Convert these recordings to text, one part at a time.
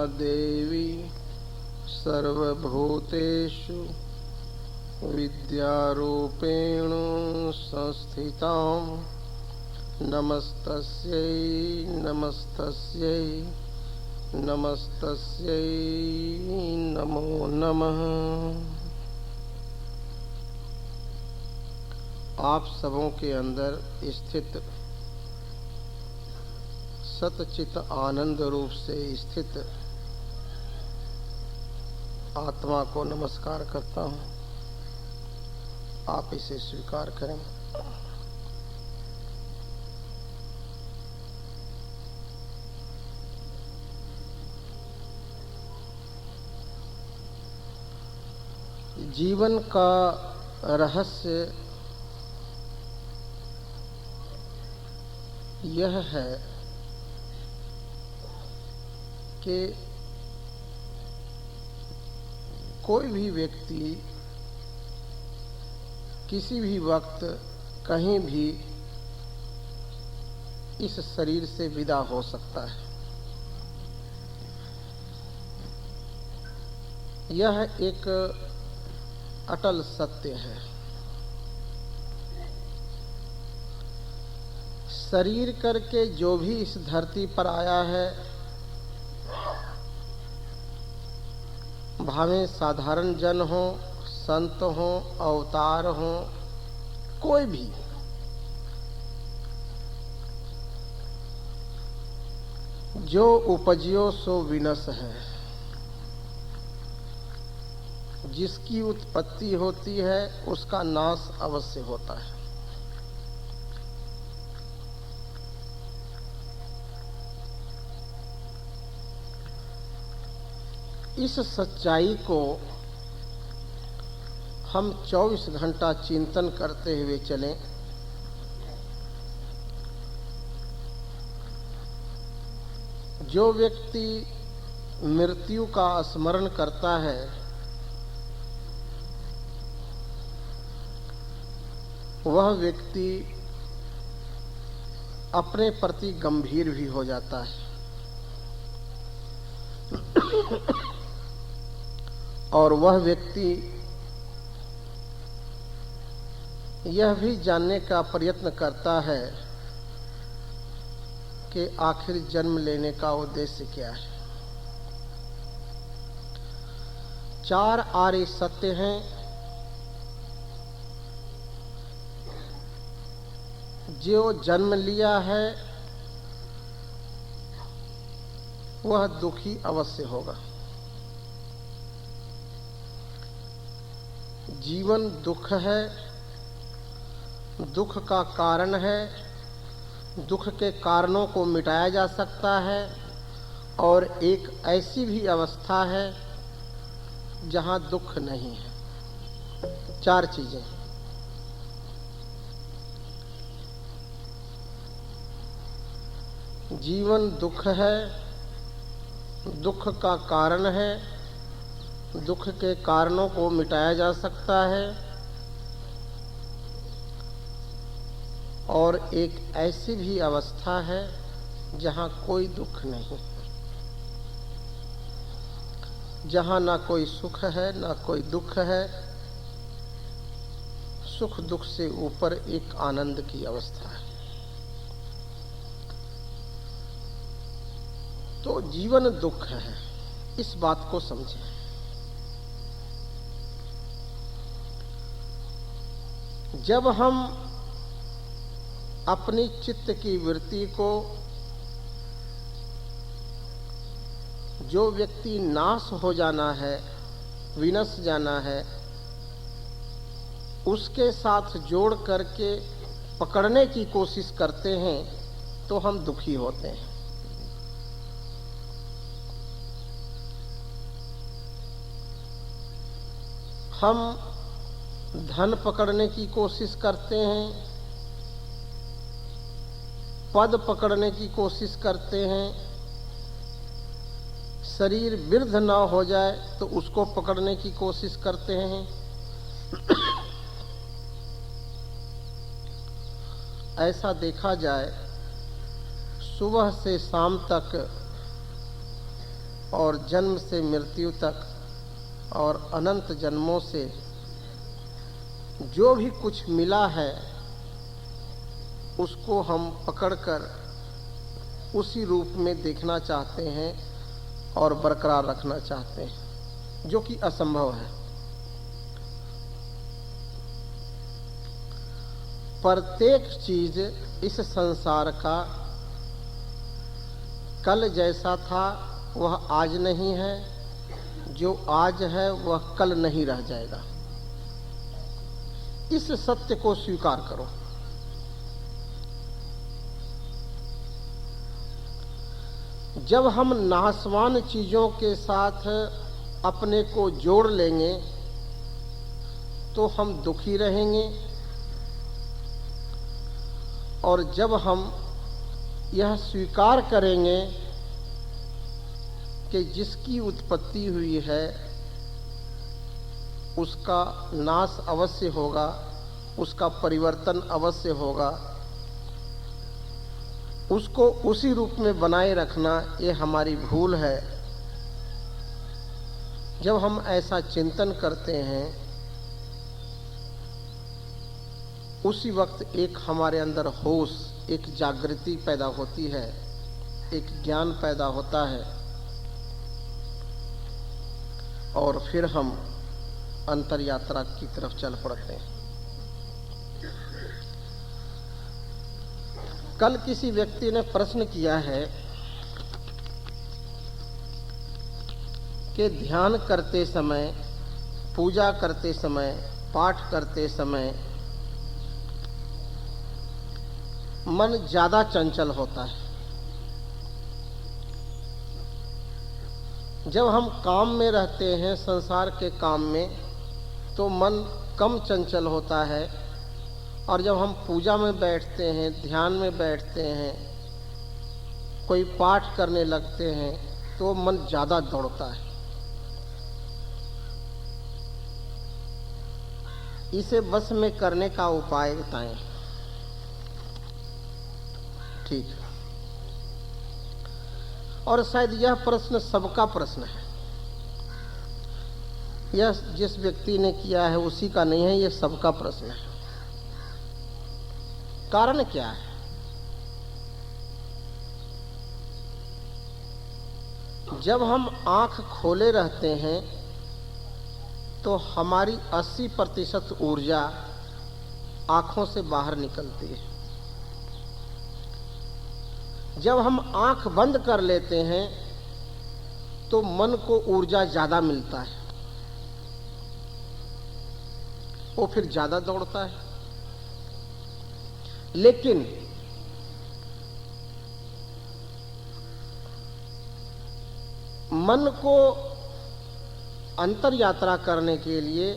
देवी सर्वभूतेषु विद्यारूपेण संस्थितां नमस्तस्यै नमस्तस्यै नमस्तस्यै नमो नमः। आप सबों के अंदर स्थित सतचित आनंद रूप से स्थित आत्मा को नमस्कार करता हूँ। आप इसे स्वीकार करें। जीवन का रहस्य यह है कि कोई भी व्यक्ति किसी भी वक्त कहीं भी इस शरीर से विदा हो सकता है। यह एक अटल सत्य है। शरीर करके जो भी इस धरती पर आया है, भावें साधारण जन हो, संत हो, अवतार हो, कोई भी, जो उपजियो सो विनश है। जिसकी उत्पत्ति होती है उसका नाश अवश्य होता है। इस सच्चाई को हम 24 घंटा चिंतन करते हुए चलें। जो व्यक्ति मृत्यु का स्मरण करता है वह व्यक्ति अपने प्रति गंभीर भी हो जाता है और वह व्यक्ति यह भी जानने का प्रयत्न करता है कि आखिर जन्म लेने का उद्देश्य क्या है। 4 आर्य सत्य हैं। जो जन्म लिया है वह दुखी अवश्य होगा। जीवन दुख है, दुख का कारण है। दुख के कारणों को मिटाया जा सकता है और एक ऐसी भी अवस्था है जहां दुख नहीं है। 4 चीजें। जीवन दुख है, दुख का कारण है, दुख के कारणों को मिटाया जा सकता है और एक ऐसी भी अवस्था है जहां कोई दुख नहीं, जहां ना कोई सुख है ना कोई दुख है। सुख दुख से ऊपर एक आनंद की अवस्था है। तो जीवन दुख है, इस बात को समझें। जब हम अपनी चित्त की वृत्ति को, जो व्यक्ति नाश हो जाना है, विनश जाना है, उसके साथ जोड़ करके पकड़ने की कोशिश करते हैं तो हम दुखी होते हैं। हम धन पकड़ने की कोशिश करते हैं, पद पकड़ने की कोशिश करते हैं, शरीर वृद्ध ना हो जाए तो उसको पकड़ने की कोशिश करते हैं। ऐसा देखा जाए सुबह से शाम तक और जन्म से मृत्यु तक और अनंत जन्मों से जो भी कुछ मिला है उसको हम पकड़कर उसी रूप में देखना चाहते हैं और बरकरार रखना चाहते हैं, जो कि असंभव है। प्रत्येक चीज इस संसार का कल जैसा था वह आज नहीं है, जो आज है वह कल नहीं रह जाएगा। इस सत्य को स्वीकार करो। जब हम नाशवान चीजों के साथ अपने को जोड़ लेंगे तो हम दुखी रहेंगे, और जब हम यह स्वीकार करेंगे कि जिसकी उत्पत्ति हुई है उसका नाश अवश्य होगा, उसका परिवर्तन अवश्य होगा, उसको उसी रूप में बनाए रखना ये हमारी भूल है। जब हम ऐसा चिंतन करते हैं उसी वक्त एक हमारे अंदर होश, एक जागृति पैदा होती है, एक ज्ञान पैदा होता है, और फिर हम अंतर यात्रा की तरफ चल पड़ते हैं। कल किसी व्यक्ति ने प्रश्न किया है कि ध्यान करते समय, पूजा करते समय, पाठ करते समय मन ज्यादा चंचल होता है। जब हम काम में रहते हैं, संसार के काम में, तो मन कम चंचल होता है, और जब हम पूजा में बैठते हैं, ध्यान में बैठते हैं, कोई पाठ करने लगते हैं, तो मन ज़्यादा दौड़ता है। इसे बस में करने का उपाय बताएं। ठीक है। और शायद यह प्रश्न सबका प्रश्न है। यह जिस व्यक्ति ने किया है उसी का नहीं है, यह सबका प्रश्न है। कारण क्या है? जब हम आंख खोले रहते हैं तो हमारी 80% ऊर्जा आंखों से बाहर निकलती है। जब हम आंख बंद कर लेते हैं तो मन को ऊर्जा ज्यादा मिलता है, वो फिर ज्यादा दौड़ता है। लेकिन मन को अंतर यात्रा करने के लिए,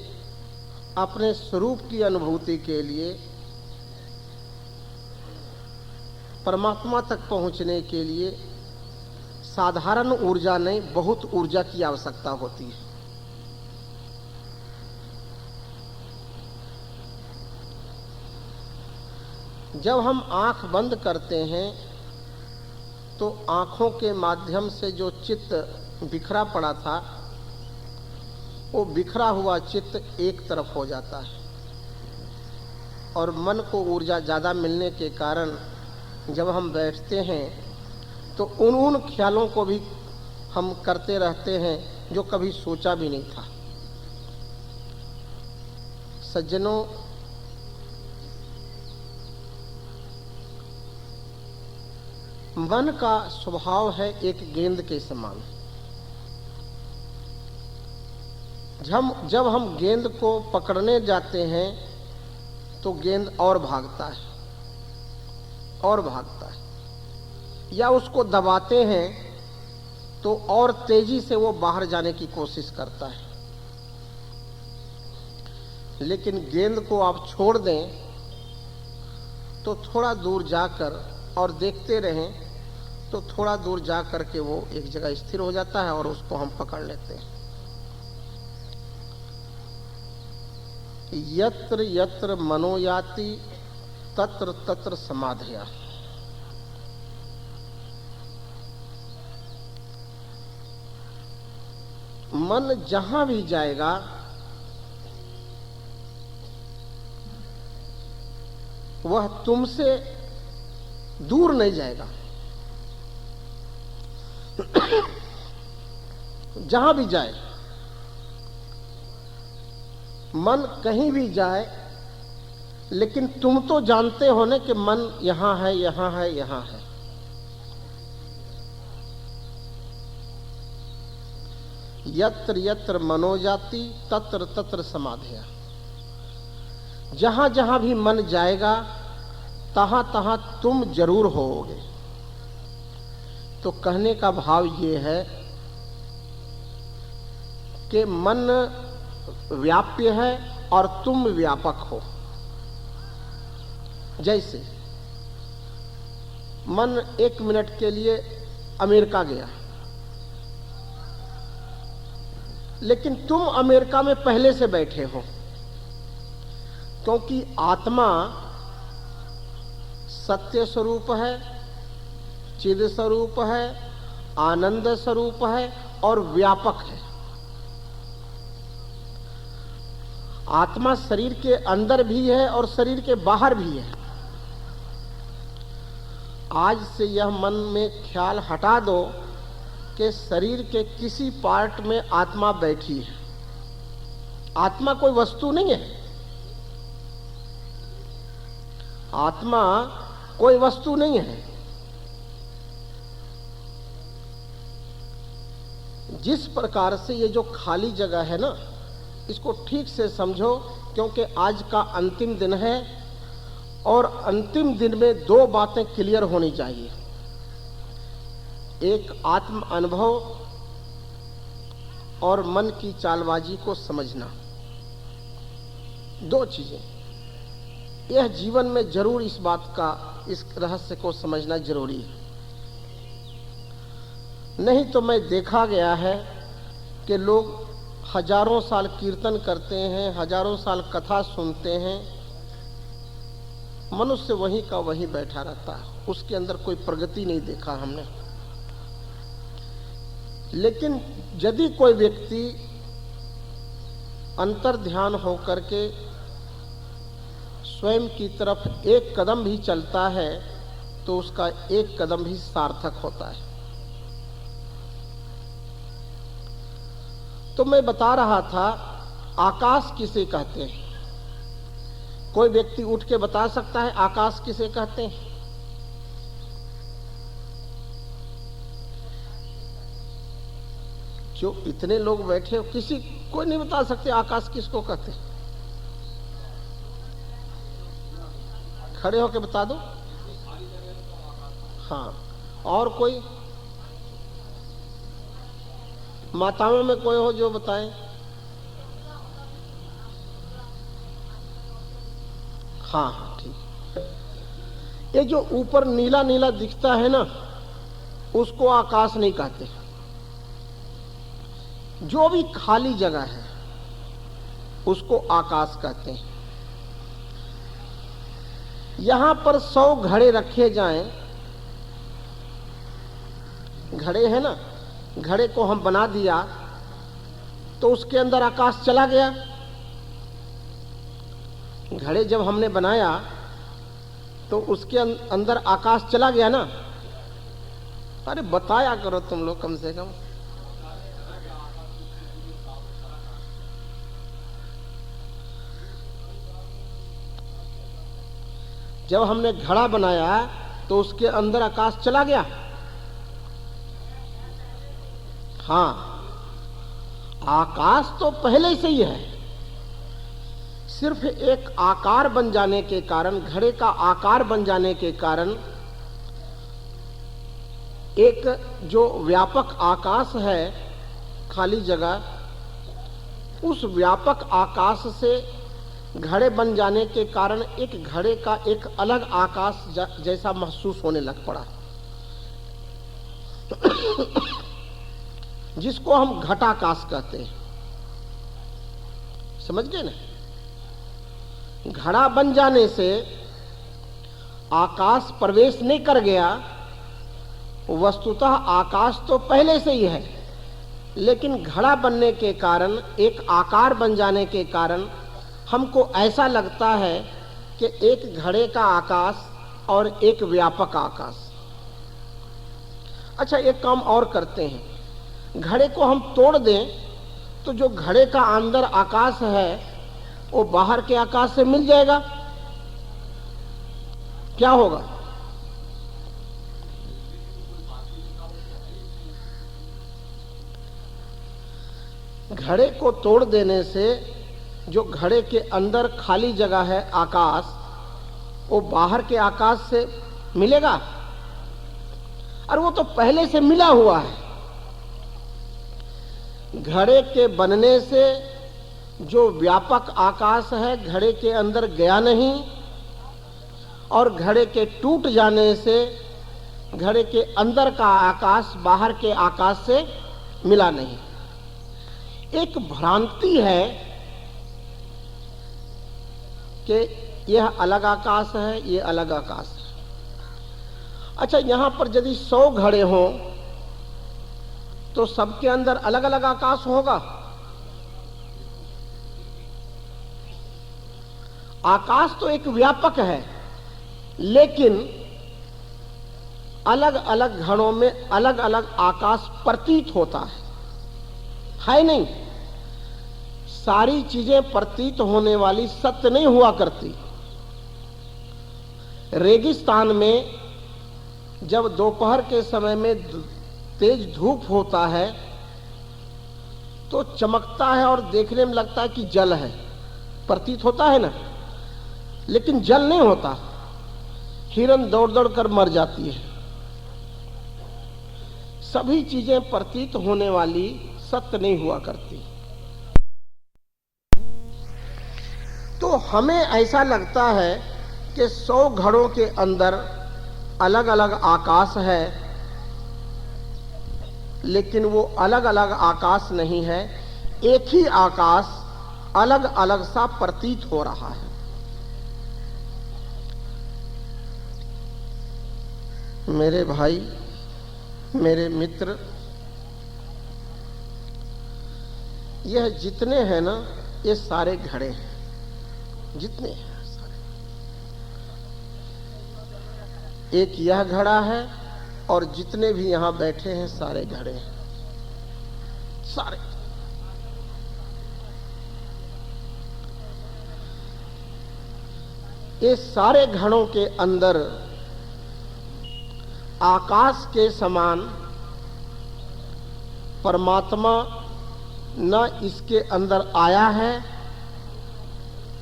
अपने स्वरूप की अनुभूति के लिए, परमात्मा तक पहुंचने के लिए साधारण ऊर्जा नहीं, बहुत ऊर्जा की आवश्यकता होती है। जब हम आंख बंद करते हैं तो आंखों के माध्यम से जो चित्त बिखरा पड़ा था, वो बिखरा हुआ चित्त एक तरफ हो जाता है, और मन को ऊर्जा ज़्यादा मिलने के कारण जब हम बैठते हैं तो उन ख्यालों को भी हम करते रहते हैं जो कभी सोचा भी नहीं था। सज्जनों, मन का स्वभाव है एक गेंद के समान। जब हम गेंद को पकड़ने जाते हैं तो गेंद और भागता है और भागता है, या उसको दबाते हैं तो और तेजी से वो बाहर जाने की कोशिश करता है। लेकिन गेंद को आप छोड़ दें तो थोड़ा दूर जाकर और देखते रहें तो थोड़ा दूर जा कर के वो एक जगह स्थिर हो जाता है और उसको हम पकड़ लेते हैं। यत्र यत्र मनो याति तत्र तत्र समाधया। मन जहां भी जाएगा वह तुमसे दूर नहीं जाएगा। जहां भी जाए, मन कहीं भी जाए, लेकिन तुम तो जानते हो ना कि मन यहां है, यहां है, यहां है। यत्र यत्र मनोजाति तत्र तत्र समाधिया। जहां जहां भी मन जाएगा तहां तहां तुम जरूर होोगे। तो कहने का भाव ये है कि मन व्याप्य है और तुम व्यापक हो। जैसे मन 1 मिनट के लिए अमेरिका गया, लेकिन तुम अमेरिका में पहले से बैठे हो, क्योंकि आत्मा सत्य स्वरूप है, चिद स्वरूप है, आनंद स्वरूप है और व्यापक है। आत्मा शरीर के अंदर भी है और शरीर के बाहर भी है। आज से यह मन में ख्याल हटा दो कि शरीर के किसी पार्ट में आत्मा बैठी है। आत्मा कोई वस्तु नहीं है। आत्मा कोई वस्तु नहीं है। जिस प्रकार से ये जो खाली जगह है ना, इसको ठीक से समझो, क्योंकि आज का अंतिम दिन है और अंतिम दिन में 2 बातें क्लियर होनी चाहिए। एक आत्म अनुभव और मन की चालबाजी को समझना। 2 चीजें यह जीवन में जरूर इस बात का, इस रहस्य को समझना जरूरी है। नहीं तो मैं देखा गया है कि लोग हजारों साल कीर्तन करते हैं, हजारों साल कथा सुनते हैं, मनुष्य वहीं का वहीं बैठा रहता है, उसके अंदर कोई प्रगति नहीं देखा हमने। लेकिन यदि कोई व्यक्ति अंतर ध्यान होकर के स्वयं की तरफ एक कदम भी चलता है तो उसका एक कदम भी सार्थक होता है। तो मैं बता रहा था, आकाश किसे कहते हैं? कोई व्यक्ति उठ के बता सकता है आकाश किसे कहते हैं? जो इतने लोग बैठे हो, कोई नहीं बता सकते आकाश किसको कहते हैं? खड़े होके बता दो। हाँ, और कोई? माताओं में कोई हो जो बताएं? हाँ हाँ, ठीक। ये जो ऊपर नीला नीला दिखता है ना, उसको आकाश नहीं कहते। जो भी खाली जगह है उसको आकाश कहते हैं। यहां पर 100 घड़े रखे जाएं, घड़े है ना, घड़े को हम बना दिया तो उसके अंदर आकाश चला गया। घड़े जब हमने बनाया तो उसके अंदर आकाश चला गया ना। अरे बताया करो तुम लोग कम से कम। जब हमने घड़ा बनाया तो उसके अंदर आकाश चला गया। हाँ, आकाश तो पहले से ही है, सिर्फ एक आकार बन जाने के कारण, घड़े का आकार बन जाने के कारण, एक जो व्यापक आकाश है खाली जगह, उस व्यापक आकाश से घड़े बन जाने के कारण एक घड़े का एक अलग आकाश जैसा महसूस होने लग पड़ा, जिसको हम घटाकाश कहते हैं। समझ गए ना? घड़ा बन जाने से आकाश प्रवेश नहीं कर गया, वस्तुतः आकाश तो पहले से ही है, लेकिन घड़ा बनने के कारण, एक आकार बन जाने के कारण हमको ऐसा लगता है कि एक घड़े का आकाश और एक व्यापक आकाश। अच्छा, एक काम और करते हैं, घड़े को हम तोड़ दें तो जो घड़े का अंदर आकाश है वो बाहर के आकाश से मिल जाएगा। क्या होगा? घड़े को तोड़ देने से जो घड़े के अंदर खाली जगह है आकाश, वो बाहर के आकाश से मिलेगा, और वो तो पहले से मिला हुआ है। घड़े के बनने से जो व्यापक आकाश है घड़े के अंदर गया नहीं, और घड़े के टूट जाने से घड़े के अंदर का आकाश बाहर के आकाश से मिला नहीं। एक भ्रांति है कि यह अलग आकाश है, यह अलग आकाश है। अच्छा, यहां पर यदि 100 घड़े हों तो सबके अंदर अलग अलग आकाश होगा? आकाश तो एक व्यापक है, लेकिन अलग अलग घड़ों में अलग अलग आकाश प्रतीत होता है नहीं? सारी चीजें प्रतीत होने वाली सत्य नहीं हुआ करती। रेगिस्तान में जब दोपहर के समय में तेज धूप होता है तो चमकता है और देखने में लगता है कि जल है, प्रतीत होता है ना, लेकिन जल नहीं होता। हिरन दौड़ दौड़ कर मर जाती है। सभी चीजें प्रतीत होने वाली सत्य नहीं हुआ करती। तो हमें ऐसा लगता है कि 100 घड़ों के अंदर अलग अलग आकाश है, लेकिन वो अलग अलग आकाश नहीं है, एक ही आकाश अलग अलग सा प्रतीत हो रहा है। मेरे भाई, मेरे मित्र, यह जितने हैं ना, ये सारे घड़े हैं, जितने हैं सारे। एक यह घड़ा है और जितने भी यहां बैठे हैं सारे घड़े हैं, सारे। ये सारे घड़ों के अंदर आकाश के समान परमात्मा न इसके अंदर आया है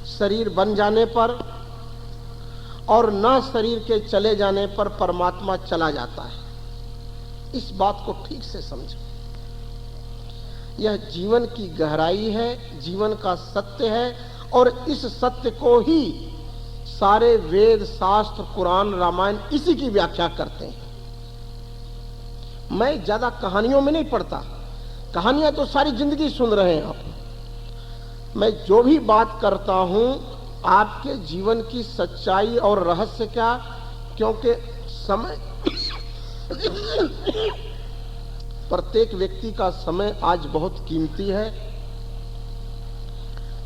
शरीर बन जाने पर, और न शरीर के चले जाने पर परमात्मा चला जाता है। इस बात को ठीक से समझो। यह जीवन की गहराई है, जीवन का सत्य है, और इस सत्य को ही सारे वेद, शास्त्र, कुरान, रामायण इसी की व्याख्या करते हैं। मैं ज्यादा कहानियों में नहीं पढ़ता, कहानियां तो सारी जिंदगी सुन रहे हैं आप। मैं जो भी बात करता हूं आपके जीवन की सच्चाई और रहस्य क्या, क्योंकि समय प्रत्येक व्यक्ति का समय आज बहुत कीमती है।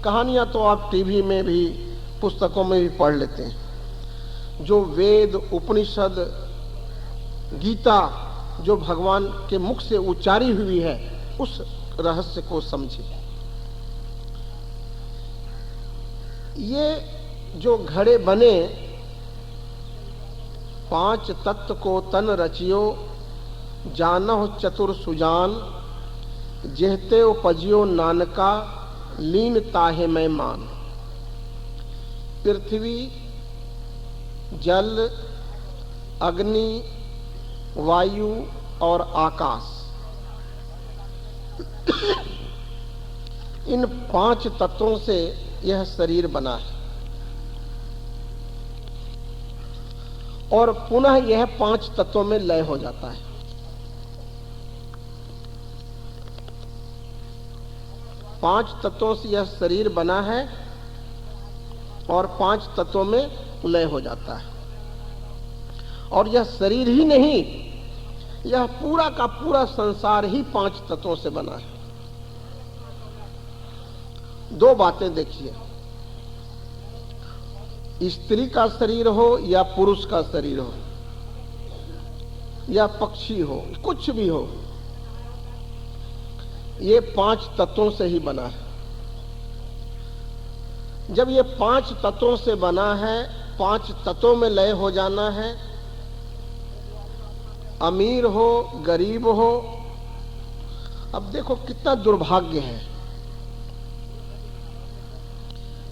कहानियां तो आप टीवी में भी, पुस्तकों में भी पढ़ लेते हैं। जो वेद, उपनिषद, गीता जो भगवान के मुख से उच्चारी हुई है, उस रहस्य को समझिए। ये जो घड़े बने, 5 तत्व को तन रचियो, जानह चतुर सुजान, जेहते उपजियो नानका, लीन ताहे मैं मान। पृथ्वी, जल, अग्नि, वायु और आकाश, इन 5 तत्वों से यह शरीर बना है, और पुनः यह 5 तत्वों में लय हो जाता है। पांच तत्वों से यह शरीर बना है और 5 तत्वों में लय हो जाता है। और यह शरीर ही नहीं, यह पूरा का पूरा संसार ही 5 तत्वों से बना है। 2 बातें देखिए, स्त्री का शरीर हो या पुरुष का शरीर हो या पक्षी हो, कुछ भी हो, ये 5 तत्वों से ही बना है। जब ये 5 तत्वों से बना है, 5 तत्वों में लय हो जाना है, अमीर हो गरीब हो। अब देखो कितना दुर्भाग्य है,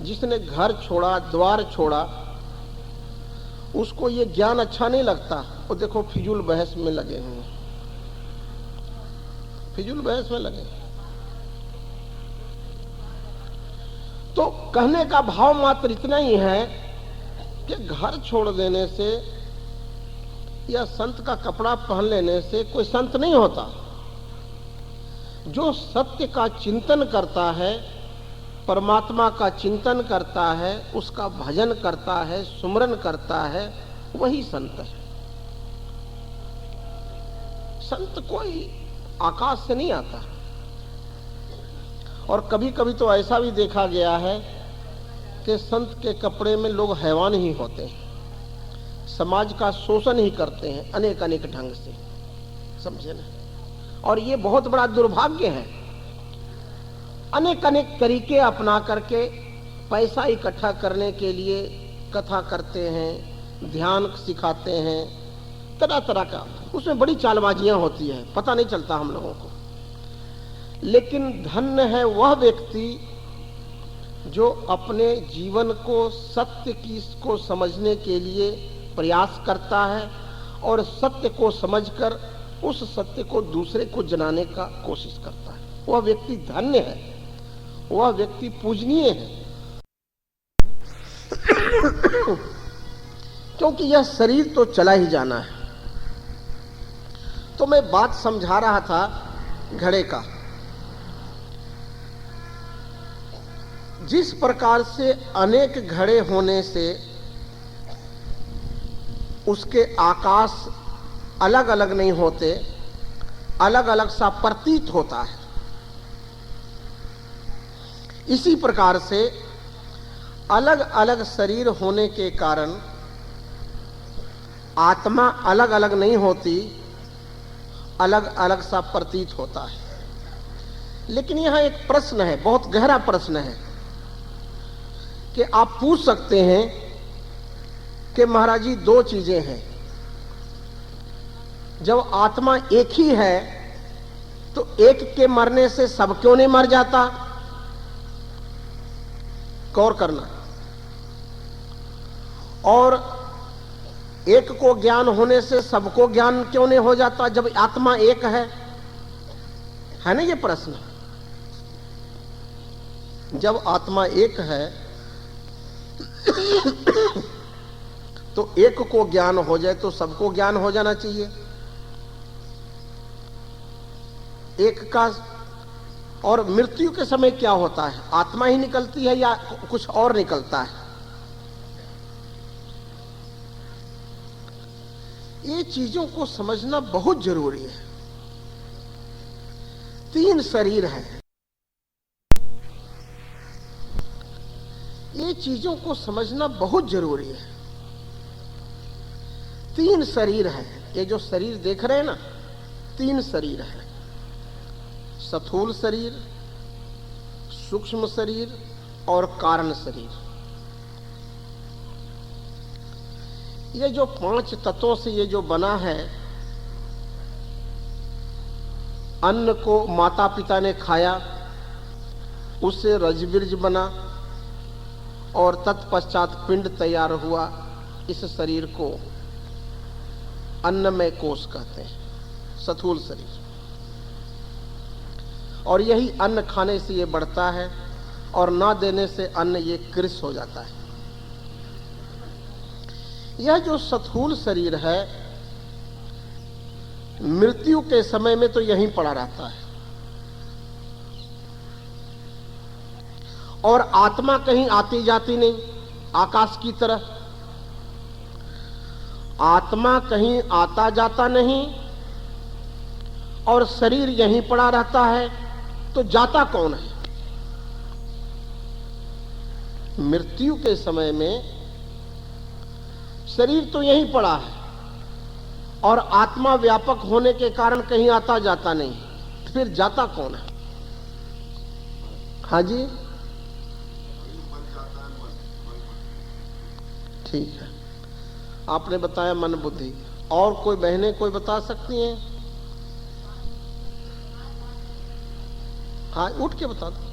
जिसने घर छोड़ा, द्वार छोड़ा, उसको ये ज्ञान अच्छा नहीं लगता। वो देखो फिजूल बहस में लगे हैं, फिजूल बहस में लगे। तो कहने का भाव मात्र इतना ही है कि घर छोड़ देने से या संत का कपड़ा पहन लेने से कोई संत नहीं होता। जो सत्य का चिंतन करता है, परमात्मा का चिंतन करता है, उसका भजन करता है, सुमरन करता है, वही संत है। संत कोई आकाश से नहीं आता। और कभी कभी तो ऐसा भी देखा गया है कि संत के कपड़े में लोग हैवान ही होते हैं, समाज का शोषण ही करते हैं अनेक अनेक ढंग से, समझे ना। और ये बहुत बड़ा दुर्भाग्य है। अनेक अनेक तरीके अपना करके पैसा इकट्ठा करने के लिए कथा करते हैं, ध्यान सिखाते हैं, तरह तरह का, उसमें बड़ी चालबाजियां होती है, पता नहीं चलता हम लोगों को। लेकिन धन्य है वह व्यक्ति जो अपने जीवन को सत्य की को समझने के लिए प्रयास करता है और सत्य को समझकर उस सत्य को दूसरे को जनाने का कोशिश करता है। वह व्यक्ति धन्य है, वह व्यक्ति पूजनीय है। क्योंकि यह शरीर तो चला ही जाना है। तो मैं बात समझा रहा था घड़े का। जिस प्रकार से अनेक घड़े होने से उसके आकाश अलग अलग नहीं होते, अलग अलग सा प्रतीत होता है, इसी प्रकार से अलग अलग शरीर होने के कारण आत्मा अलग अलग नहीं होती, अलग अलग सा प्रतीत होता है। लेकिन यहां एक प्रश्न है, बहुत गहरा प्रश्न है, कि आप पूछ सकते हैं कि महाराज जी 2 चीजें हैं। जब आत्मा एक ही है तो एक के मरने से सब क्यों नहीं मर जाता? गौर करना। और एक को ज्ञान होने से सबको ज्ञान क्यों नहीं हो जाता जब आत्मा एक है ना ये प्रश्न। जब आत्मा एक है तो एक को ज्ञान हो जाए तो सबको ज्ञान हो जाना चाहिए। एक का और मृत्यु के समय क्या होता है? आत्मा ही निकलती है या कुछ और निकलता है? ये चीजों को समझना बहुत जरूरी है। 3 शरीर हैं। ये चीजों को समझना बहुत जरूरी है। 3 शरीर हैं। ये जो शरीर देख रहे हैं ना, 3 शरीर हैं। स्थूल शरीर, सूक्ष्म शरीर और कारण शरीर। ये जो 5 तत्वों से ये जो बना है, अन्न को माता पिता ने खाया, उससे रजबीज बना और तत्पश्चात पिंड तैयार हुआ। इस शरीर को अन्नमय कोश कहते हैं, स्थूल शरीर। और यही अन्न खाने से ये बढ़ता है और ना देने से अन्न ये कृश हो जाता है। यह जो स्थूल शरीर है, मृत्यु के समय में तो यहीं पड़ा रहता है और आत्मा कहीं आती जाती नहीं, आकाश की तरह। आत्मा कहीं आता जाता नहीं और शरीर यहीं पड़ा रहता है, तो जाता कौन है? मृत्यु के समय में शरीर तो यहीं पड़ा है और आत्मा व्यापक होने के कारण कहीं आता जाता नहीं, फिर जाता कौन है? हाँ जी, ठीक है, आपने बताया मन बुद्धि। और कोई बहनें कोई बता सकती हैं? हाँ, उठ के बता दो।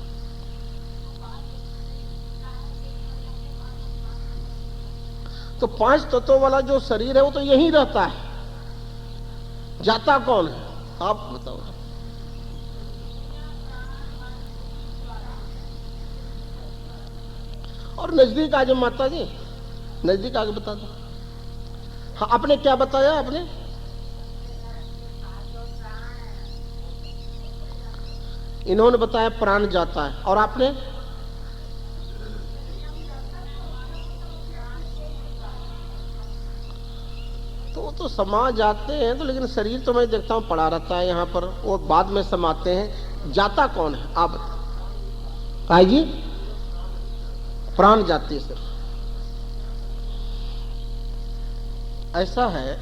तो 5 तत्वों वाला जो शरीर है वो तो यहीं रहता है, जाता कौन है? आप बताओ। और नजदीक आ जाओ माता जी, नजदीक आके बता दो। हाँ, आपने क्या बताया? आपने इन्होंने बताया प्राण जाता है, और आपने? तो वो तो समा जाते हैं, तो लेकिन शरीर तो मैं देखता हूं पड़ा रहता है यहाँ पर, वो बाद में समाते हैं। जाता कौन है आप बताओ। आई जी, प्राण जाती है सिर्फ। ऐसा है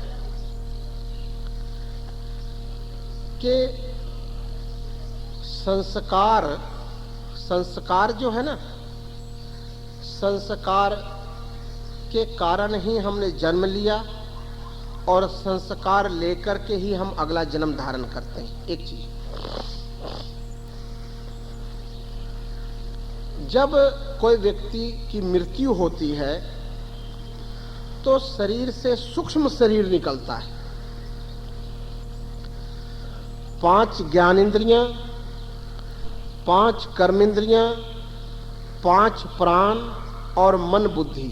कि संस्कार जो है ना, संस्कार के कारण ही हमने जन्म लिया और संस्कार लेकर के ही हम अगला जन्म धारण करते हैं। एक चीज, जब कोई व्यक्ति की मृत्यु होती है तो शरीर से सूक्ष्म शरीर निकलता है। 5 ज्ञानेंद्रियां, 5 कर्मेंद्रियां, 5 प्राण और मन बुद्धि,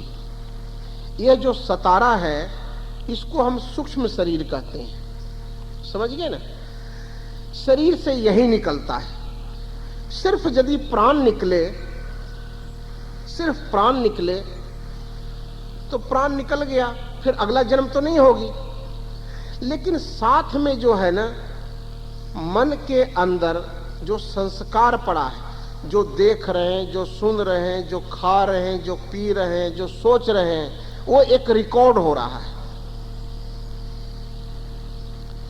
ये जो 17 है इसको हम सूक्ष्म शरीर कहते हैं। समझ गए ना? शरीर से यही निकलता है। सिर्फ यदि प्राण निकले, सिर्फ प्राण निकले तो प्राण निकल गया, फिर अगला जन्म तो नहीं होगी। लेकिन साथ में जो है ना, मन के अंदर जो संस्कार पड़ा है, जो देख रहे हैं, जो सुन रहे हैं, जो खा रहे हैं, जो पी रहे हैं, जो सोच रहे हैं, वो एक रिकॉर्ड हो रहा है।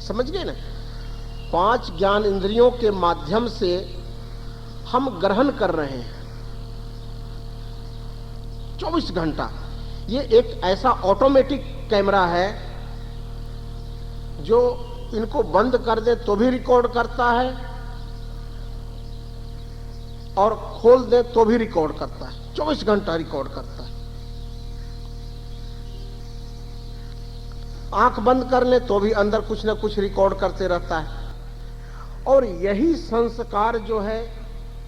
समझ गए ना? 5 ज्ञान इंद्रियों के माध्यम से हम ग्रहण कर रहे हैं 24 घंटा। ये एक ऐसा ऑटोमेटिक कैमरा है जो इनको बंद कर दे तो भी रिकॉर्ड करता है और खोल दे तो भी रिकॉर्ड करता है। 24 घंटा रिकॉर्ड करता है। आंख बंद कर ले तो भी अंदर कुछ ना कुछ रिकॉर्ड करते रहता है। और यही संस्कार जो है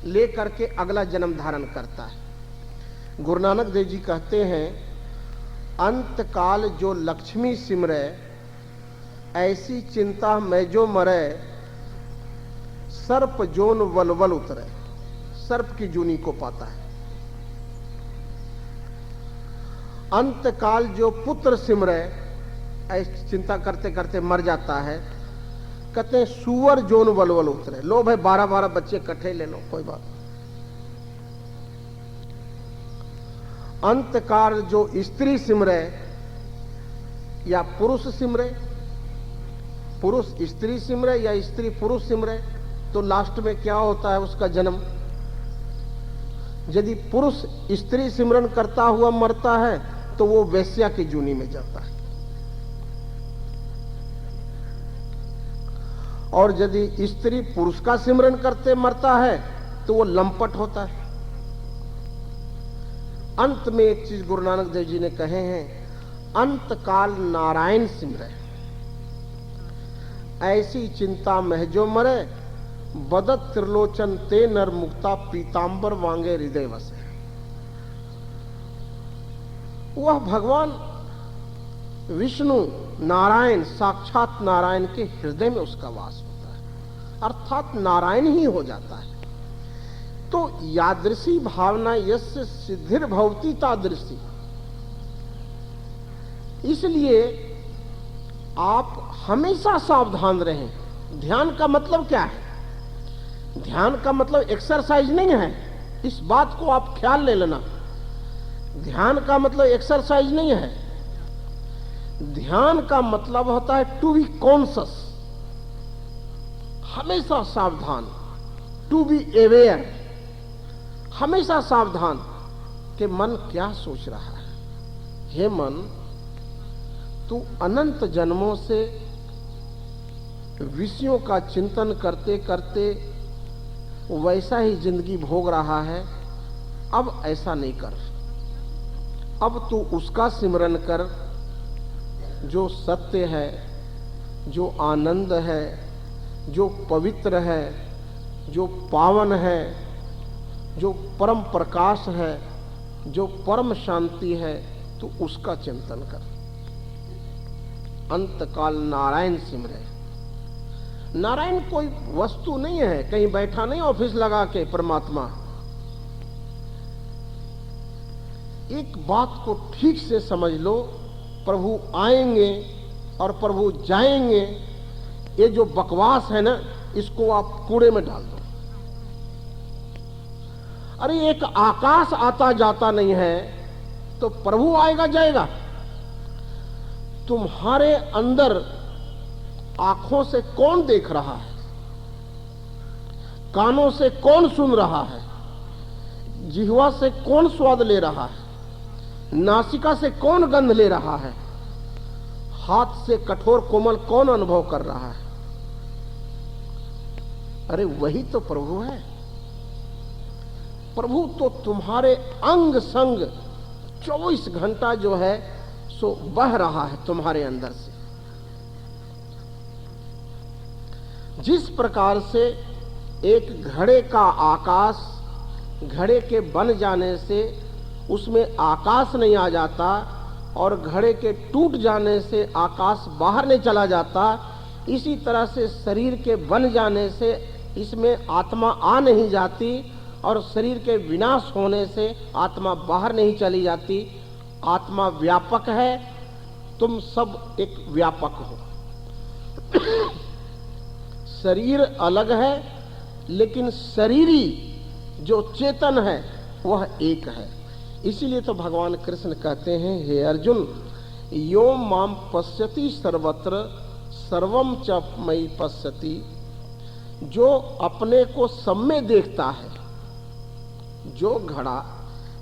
लेकर के अगला जन्म धारण करता है। गुरु नानक देव जी कहते हैं, अंत काल जो लक्ष्मी सिमरे, ऐसी चिंता मैं जो मरे, सर्प जोन वलवल उतरे। सर्प की जूनी को पाता है। अंत काल जो पुत्र सिमरे, ऐसी चिंता करते करते मर जाता है, कहते हैं सुअर जोन वलवल उतरे। लो भाई 12-12 बच्चे इकट्ठे ले लो, कोई बात। अंतकाल जो स्त्री सिमरे या पुरुष सिमरे, पुरुष स्त्री सिमरे या स्त्री पुरुष सिमरे, तो लास्ट में क्या होता है उसका जन्म? यदि पुरुष स्त्री सिमरन करता हुआ मरता है तो वो वेश्या की जूनी में जाता है। और यदि स्त्री पुरुष का सिमरन करते मरता है तो वो लंपट होता है। अंत में एक चीज गुरु नानक देव जी ने कहे हैं, अंत काल नारायण सिमरे, ऐसी चिंता मह जो मरे, बदत त्रिलोचन ते नर मुक्ता, पीतांबर वांगे हृदय वसे। वह भगवान विष्णु नारायण, साक्षात नारायण के हृदय में उसका वास होता है, अर्थात नारायण ही हो जाता है। तो यादृशी भावना यस्य सिद्धिर भवती तादृशी। इसलिए आप हमेशा सावधान रहें ध्यान का मतलब क्या है? ध्यान का मतलब एक्सरसाइज नहीं है, इस बात को आप ख्याल ले लेना। ध्यान का मतलब एक्सरसाइज नहीं है। ध्यान का मतलब होता है टू बी कॉन्शियस, हमेशा सावधान, टू बी अवेयर, हमेशा सावधान कि मन क्या सोच रहा है। हे मन, तू अनंत जन्मों से विषयों का चिंतन करते करते वैसा ही जिंदगी भोग रहा है, अब ऐसा नहीं कर। अब तू उसका सिमरन कर जो सत्य है, जो आनंद है, जो पवित्र है, जो पावन है, जो परम प्रकाश है, जो परम शांति है, तू उसका चिंतन कर। अंतकाल नारायण सिमरे। नारायण कोई वस्तु नहीं है, कहीं बैठा नहीं ऑफिस लगा के परमात्मा। एक बात को ठीक से समझ लो, प्रभु आएंगे और प्रभु जाएंगे, ये जो बकवास है ना, इसको आप कूड़े में डाल दो। अरे एक आकाश आता जाता नहीं है तो प्रभु आएगा जाएगा? तुम्हारे अंदर आंखों से कौन देख रहा है, कानों से कौन सुन रहा है, जिह्वा से कौन स्वाद ले रहा है, नासिका से कौन गंध ले रहा है, हाथ से कठोर कोमल कौन अनुभव कर रहा है? अरे वही तो प्रभु है। प्रभु तो तुम्हारे अंग संग 24 घंटा जो है सो बह रहा है तुम्हारे अंदर से। जिस प्रकार से एक घड़े का आकाश, घड़े के बन जाने से उसमें आकाश नहीं आ जाता और घड़े के टूट जाने से आकाश बाहर नहीं चला जाता, इसी तरह से शरीर के बन जाने से इसमें आत्मा आ नहीं जाती और शरीर के विनाश होने से आत्मा बाहर नहीं चली जाती। आत्मा व्यापक है, तुम सब एक व्यापक हो। शरीर अलग है, लेकिन शरीरी जो चेतन है वह एक है। इसीलिए तो भगवान कृष्ण कहते हैं, हे अर्जुन, यो माम पश्यति सर्वत्र सर्वम च मयि पश्यति। जो अपने को सब में देखता है, जो घड़ा,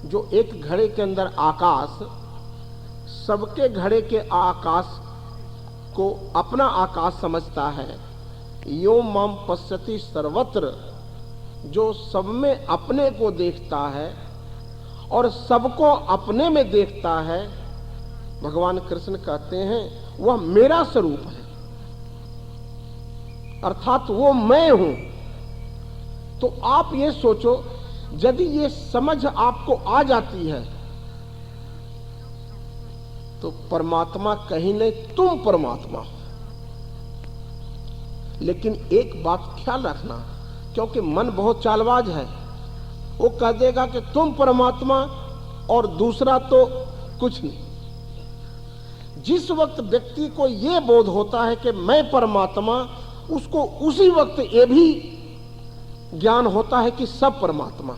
जो एक घड़े के अंदर आकाश सबके घड़े के आकाश को अपना आकाश समझता है, यो माम पश्यति सर्वत्र, जो सब में अपने को देखता है और सबको अपने में देखता है, भगवान कृष्ण कहते हैं वह मेरा स्वरूप है, अर्थात वो मैं हूं। तो आप ये सोचो, यदि ये समझ आपको आ जाती है तो परमात्मा कहीं नहीं, तुम परमात्मा हो। लेकिन एक बात ख्याल रखना, क्योंकि मन बहुत चालबाज है, वो कह देगा कि तुम परमात्मा और दूसरा तो कुछ नहीं। जिस वक्त व्यक्ति को यह बोध होता है कि मैं परमात्मा, उसको उसी वक्त ये भी ज्ञान होता है कि सब परमात्मा।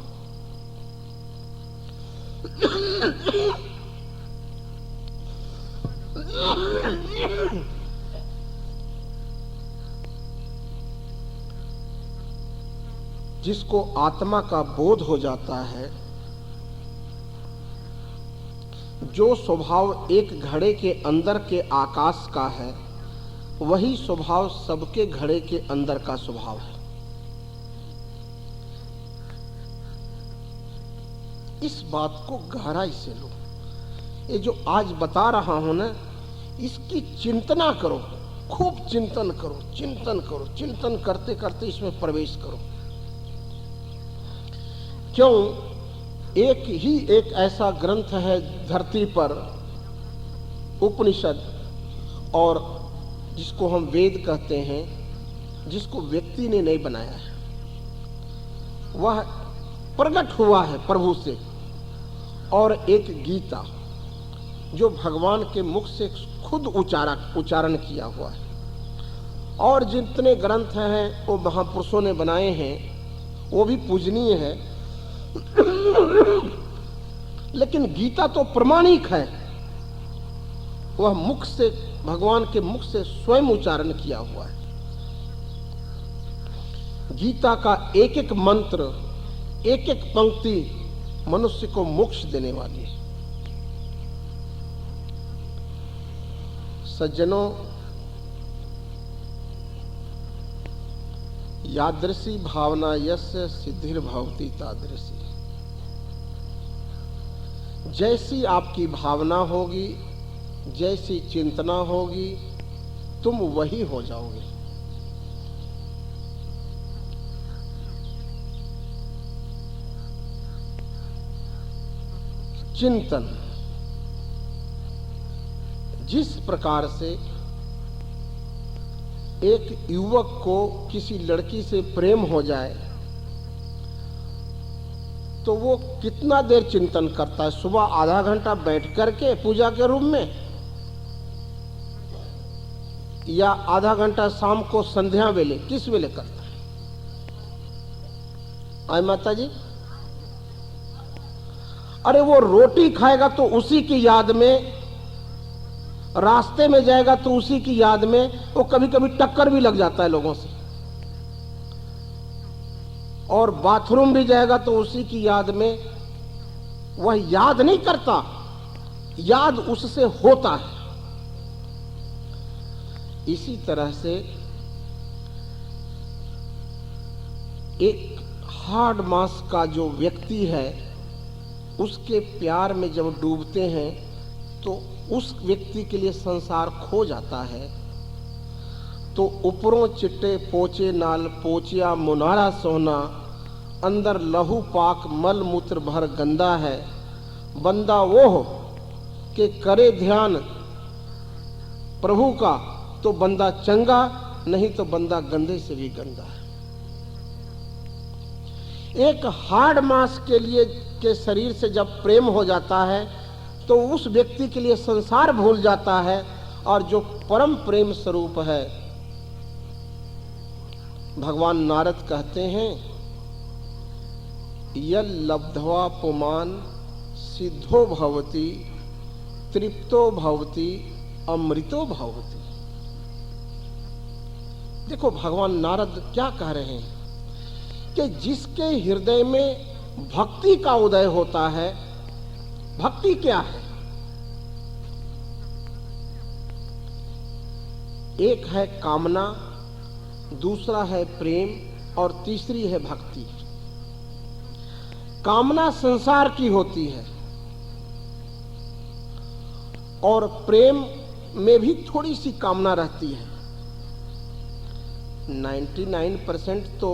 जिसको आत्मा का बोध हो जाता है, जो स्वभाव एक घड़े के अंदर के आकाश का है, वही स्वभाव सबके घड़े के अंदर का स्वभाव है। इस बात को गहराई से लो। ये जो आज बता रहा हूं ना, इसकी चिंतना करो, खूब चिंतन करो, चिंतन करो, चिंतन करते करते इसमें प्रवेश करो। क्यों? एक ही एक ऐसा ग्रंथ है धरती पर, उपनिषद, और जिसको हम वेद कहते हैं, जिसको व्यक्ति ने नहीं बनाया है, वह प्रकट हुआ है प्रभु से, और एक गीता जो भगवान के मुख से खुद उच्चारण किया हुआ है। और जितने ग्रंथ हैं वो महापुरुषों ने बनाए हैं, वो भी पूजनीय है। लेकिन गीता तो प्रमाणिक है, वह मुख से, भगवान के मुख से स्वयं उच्चारण किया हुआ है। गीता का एक एक मंत्र, एक एक पंक्ति मनुष्य को मोक्ष देने वाली है। सज्जनों, यादृशी भावना यस्य सिद्धिर्भवति तादृशी। जैसी आपकी भावना होगी, जैसी चिंतना होगी, तुम वही हो जाओगे। चिंतन, जिस प्रकार से एक युवक को किसी लड़की से प्रेम हो जाए तो वो कितना देर चिंतन करता है? सुबह आधा घंटा बैठ करके पूजा के रूम में, या आधा घंटा शाम को संध्या वेले, किस वेले करता है? आय माता जी, अरे वो रोटी खाएगा तो उसी की याद में, रास्ते में जाएगा तो उसी की याद में, वो कभी कभी टक्कर भी लग जाता है लोगों से, और बाथरूम भी जाएगा तो उसी की याद में। वह याद नहीं करता, याद उससे होता है। इसी तरह से एक हार्ड मास का जो व्यक्ति है, उसके प्यार में जब डूबते हैं तो उस व्यक्ति के लिए संसार खो जाता है। तो ऊपरों चिट्टे पोचे नाल पोचिया मुनारा सोना, अंदर लहू पाक मल मूत्र भर गंदा है। बंदा वो हो कि करे ध्यान प्रभु का तो बंदा चंगा, नहीं तो बंदा गंदे से भी गंदा है। एक हार्ड मास के लिए के शरीर से जब प्रेम हो जाता है तो उस व्यक्ति के लिए संसार भूल जाता है, और जो परम प्रेम स्वरूप है, भगवान नारद कहते हैं, यल लब्ध्वा पुमान सिद्धो भवति तृप्तो भवति अमृतो भवति। देखो भगवान नारद क्या कह रहे हैं कि जिसके हृदय में भक्ति का उदय होता है, भक्ति क्या है? एक है कामना, दूसरा है प्रेम, और तीसरी है भक्ति। कामना संसार की होती है, और प्रेम में भी थोड़ी सी कामना रहती है। 99% तो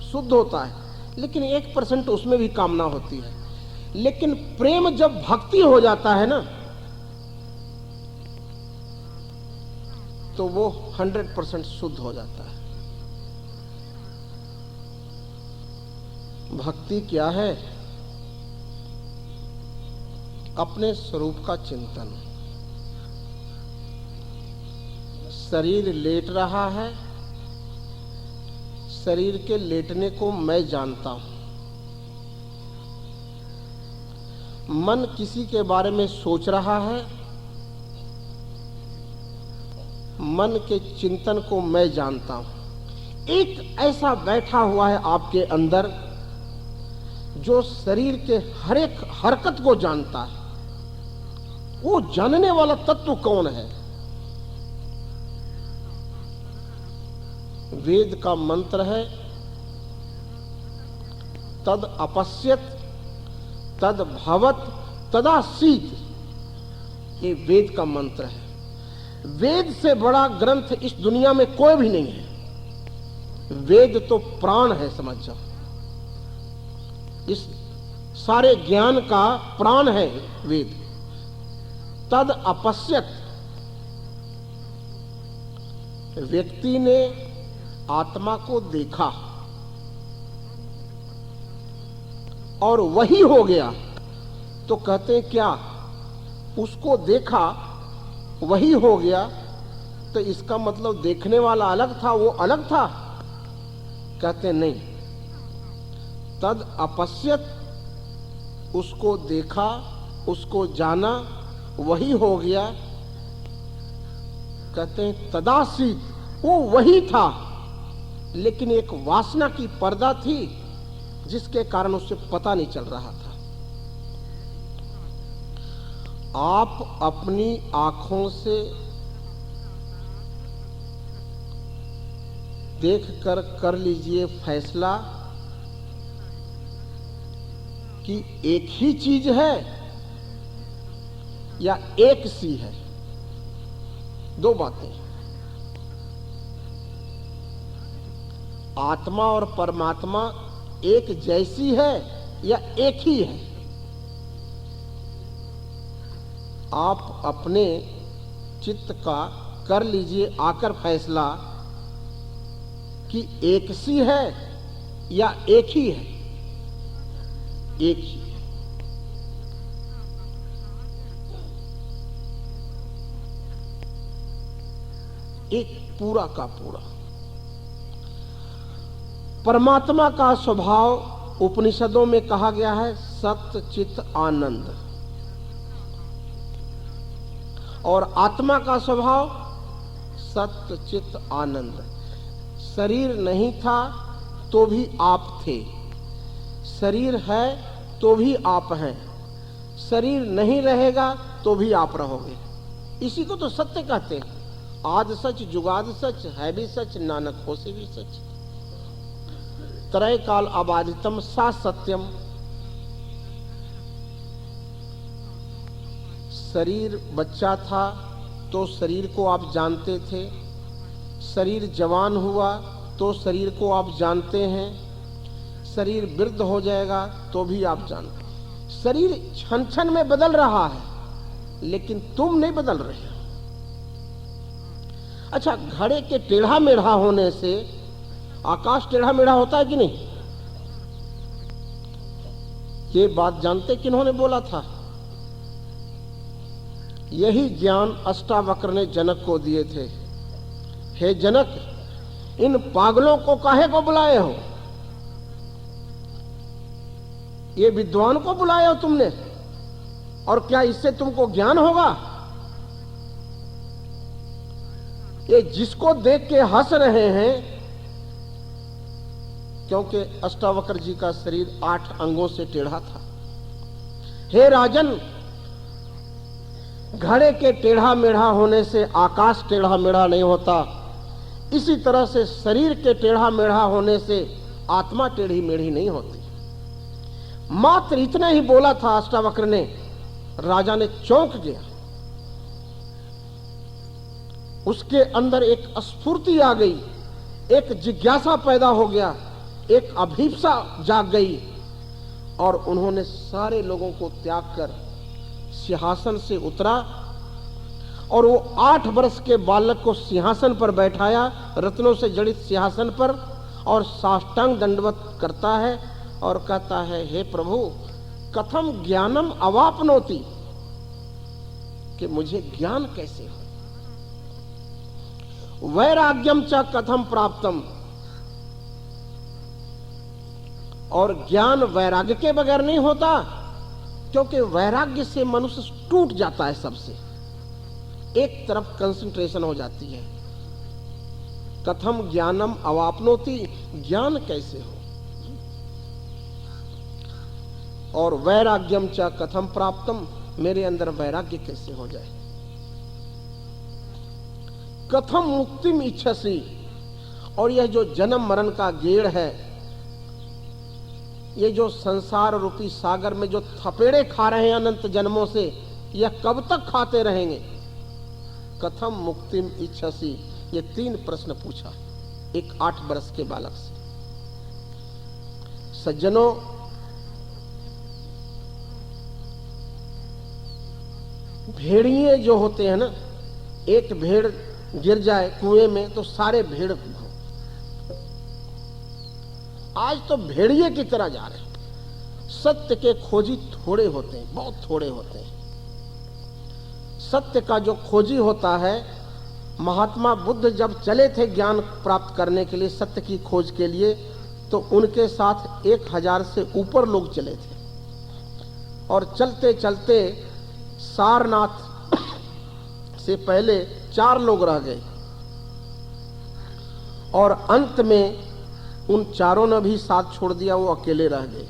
शुद्ध होता है, लेकिन 1% उसमें भी कामना होती है। लेकिन प्रेम जब भक्ति हो जाता है ना, तो वो 100% शुद्ध हो जाता है। भक्ति क्या है? अपने स्वरूप का चिंतन। शरीर लेट रहा है, शरीर के लेटने को मैं जानता हूं। मन किसी के बारे में सोच रहा है, मन के चिंतन को मैं जानता हूं। एक ऐसा बैठा हुआ है आपके अंदर जो शरीर के हर एक हरकत को जानता है। वो जानने वाला तत्व कौन है? वेद का मंत्र है, तद अपश्यत तद भवत तदासीत। ये वेद का मंत्र है। वेद से बड़ा ग्रंथ इस दुनिया में कोई भी नहीं है। वेद तो प्राण है, समझ जाओ। इस सारे ज्ञान का प्राण है वेद। तद अपश्यत, व्यक्ति ने आत्मा को देखा और वही हो गया, तो कहते हैं क्या? उसको देखा वही हो गया, तो इसका मतलब देखने वाला अलग था, वो अलग था? कहते नहीं, तद अपश्यत, उसको देखा, उसको जाना, वही हो गया। कहते हैं तदासीत, वो वही था, लेकिन एक वासना की पर्दा थी जिसके कारण उसे पता नहीं चल रहा था। आप अपनी आंखों से देखकर कर लीजिए फैसला कि एक ही चीज है या एक सी है। दो बातें, आत्मा और परमात्मा एक जैसी है या एक ही है। आप अपने चित्त का कर लीजिए आकर फैसला कि एक सी है या एक ही है। एक ही है। एक पूरा का पूरा। परमात्मा का स्वभाव उपनिषदों में कहा गया है सत्य चित आनंद, और आत्मा का स्वभाव सत्य चित आनंद। शरीर नहीं था तो भी आप थे, शरीर है तो भी आप हैं, शरीर नहीं रहेगा तो भी आप रहोगे। इसी को तो सत्य कहते हैं। आद सच जुगाद सच, है भी सच, नानक होसे भी सच। त्रय काल अबाधितम सा सत्यम। शरीर बच्चा था तो शरीर को आप जानते थे, शरीर जवान हुआ तो शरीर को आप जानते हैं, शरीर वृद्ध हो जाएगा तो भी आप जानते। शरीर क्षण क्षण में बदल रहा है, लेकिन तुम नहीं बदल रहे। अच्छा, घड़े के टेढ़ा मेढ़ा होने से आकाश टेढ़ा मेढ़ा होता है कि नहीं? ये बात जानते किन्होंने बोला था? यही ज्ञान अष्टावक्र ने जनक को दिए थे। हे जनक, इन पागलों को काहे को बुलाए हो? ये विद्वान को बुलाए हो तुमने, और क्या इससे तुमको ज्ञान होगा? ये जिसको देख के हंस रहे हैं, क्योंकि अष्टावक्र जी का शरीर 8 अंगों से टेढ़ा था। हे राजन, घड़े के टेढ़ा मेढ़ा होने से आकाश टेढ़ा मेढ़ा नहीं होता, इसी तरह से शरीर के टेढ़ा मेढ़ा होने से आत्मा टेढ़ी मेढ़ी नहीं होती। मात्र इतना ही बोला था अष्टावक्र ने, राजा ने चौंक गया। उसके अंदर एक स्फूर्ति आ गई, एक जिज्ञासा पैदा हो गया, एक अभिप्सा जाग गई, और उन्होंने सारे लोगों को त्याग कर सिंहासन से उतरा और वो 8 वर्ष के बालक को सिंहासन पर बैठाया, रत्नों से जड़ित सिंहासन पर, और साष्टांग दंडवत करता है और कहता है, हे प्रभु, कथम ज्ञानम अवापनोति, कि मुझे ज्ञान कैसे हो? वैराग्यम च कथम प्राप्तम, और ज्ञान वैराग्य के बगैर नहीं होता, क्योंकि वैराग्य से मनुष्य टूट जाता है, सबसे एक तरफ कंसंट्रेशन हो जाती है। कथम ज्ञानम अवापनोति, ज्ञान कैसे हो? और वैराग्यम च कथम प्राप्तम, मेरे अंदर वैराग्य कैसे हो जाए? कथम मुक्तिम इच्छसी, और यह जो जन्म मरण का गेड़ है, ये जो संसार रूपी सागर में जो थपेड़े खा रहे हैं अनंत जन्मों से, यह कब तक खाते रहेंगे? कथम मुक्तिम इच्छसी, ये 3 प्रश्न पूछा एक 8 वर्ष के बालक से। सज्जनों, भेड़िए जो होते हैं ना, एक भेड़ गिर जाए कुएं में तो सारे भेड़, आज तो भेड़िए की तरह जा रहे हैं। सत्य के खोजी थोड़े होते हैं, बहुत थोड़े होते हैं। सत्य का जो खोजी होता है महात्मा बुद्ध जब चले थे ज्ञान प्राप्त करने के लिए, सत्य की खोज के लिए, तो उनके साथ 1000 से ऊपर लोग चले थे। और चलते चलते सारनाथ से पहले 4 लोग रह गए और अंत में उन चारों ने भी साथ छोड़ दिया, वो अकेले रह गए।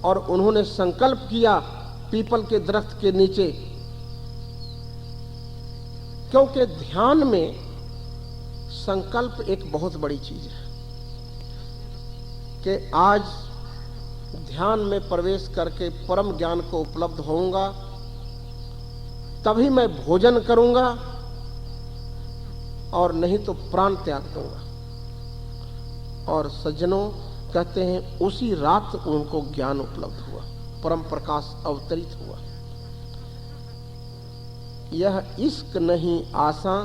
और उन्होंने संकल्प किया पीपल के दरख्त के नीचे, क्योंकि ध्यान में संकल्प एक बहुत बड़ी चीज है कि आज ध्यान में प्रवेश करके परम ज्ञान को उपलब्ध होऊंगा, तभी मैं भोजन करूंगा और नहीं तो प्राण त्याग दूंगा। और सज्जनों कहते हैं उसी रात उनको ज्ञान उपलब्ध हुआ, परम प्रकाश अवतरित हुआ। यह इश्क नहीं आसा,